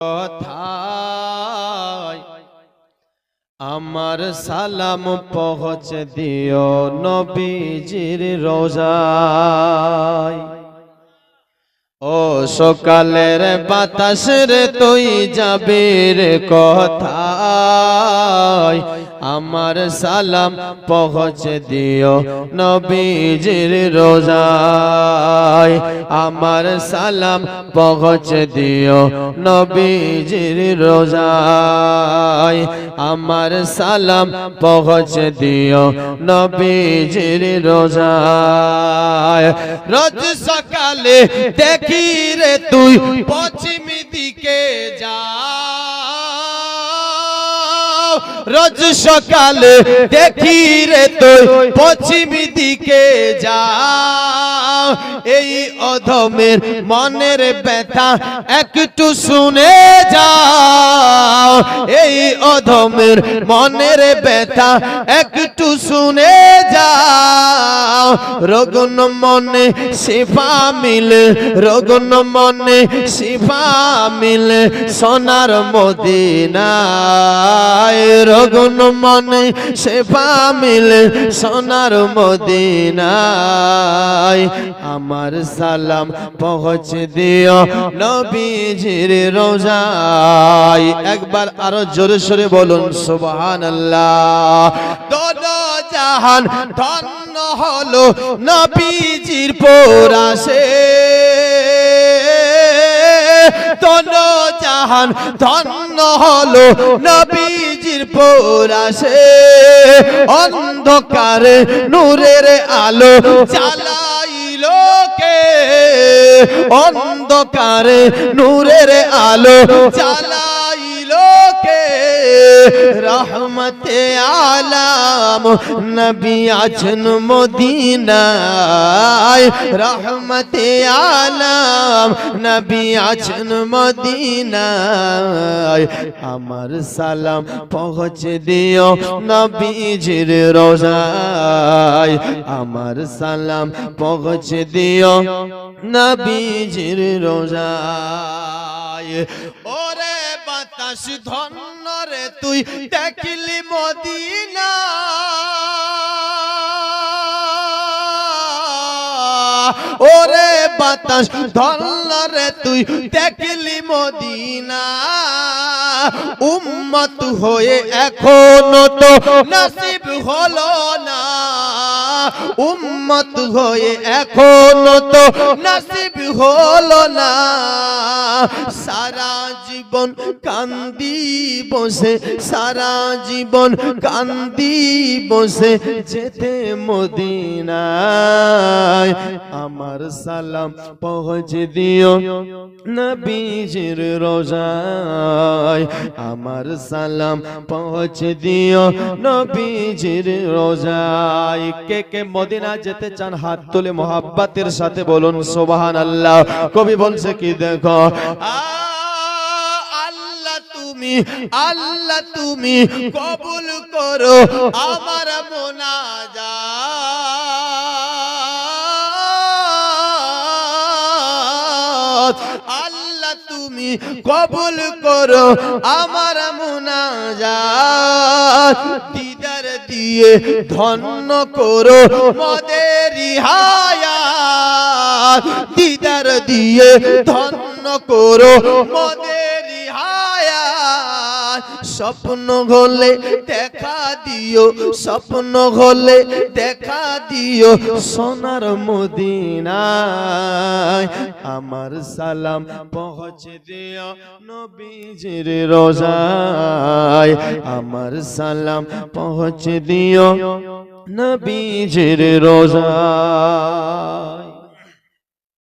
কথায় আমার সালাম পৌঁছে দিও নবীজির রোজায়। ও সকালের বাতাস রে তুই যাবি রে কোথায়, আমার সালাম পৌঁছে দিও নবীজির রোজায়। আমার সালাম পৌঁছে দিও নবীজির রোজায়। আমার সালাম পৌঁছে দিও নবীজির রোজায়। রোজ সকালে দেখি রে তুই পশ্চিম দিকে যা, রোজ সকালে দেখি রে তুই পশ্চিম দিকে যা। এই অধমের মনের ব্যথা একটু শুনে যাও, এই অধমের মনের ব্যথা একটু শুনে যাও। রোগন মনে শিফা মিলে, রোগন মনে শিফা মিলে সোনার মদিনায়। রোগন মনে শিফা মিলে সোনার মদিনায়। আমার সালাম পৌঁছে দিও নবীজির রোজায়। একবার আরো জোরে সোরে বলুন সুবহানাল্লাহ। দোনো জাহান ধন্য হলো নবীজির পরাশে, দোনো জাহান ধন্য হলো নবীজির পরাশে। অন্ধকারে নূরের আলো জ্বালাইলো কে, অন্ধকারে নূরের আলো জ্বালাইলো কে। রহমতে আলাম নবী আছেন মদিনায়, রহমতে আলাম নবী আছেন মদিনায়। আমার সালাম পৌঁছে দিও নবীজির রোজায়। আমার সালাম পৌঁছে দিও নবীজির রোজায়। ওরে বাতাস ধন্য রে তুই দেখলি মদিনা, ওরে বাতাস ধন্য রে তুই দেখলি মদিনা। উম্মত হয়ে এখনো তো নসিব হলো না, উম্মত হয়ে এখনো তো নসিব হলো না। সারা জীবন কান্দি বসে, সারা জীবন কান্দি বসে যেতে মদিনায়। আমার সালাম পৌঁছে দিও নবীজির রোজায়। আমার সালাম পৌঁছে দিও নবীজির রোজায়। কে কে মদিনা যেতে চান হাত তুলে মোহাব্বতের সাথে বলুন সুবহানাল্লাহ। কবি বলছে কি দেখো, আল্লাহ তুমি কবুল করো আমার মুনাজাত। আল্লাহ তুমি কবুল করো আমার মুনাজাত। দিদার দিয়ে ধন্য করো মদেরি হায়াত, দিদার দিয়ে ধন্য করো মদেরি হায়াত। স্বপ্ন হলে দেখা দিও, স্বপ্ন হলে দেখা দিও সোনার মদিনায়। আমার সালাম পৌঁছে দিও নবীজির রোজায়। আমার সালাম পৌঁছে দিও নবীজির রোজায়।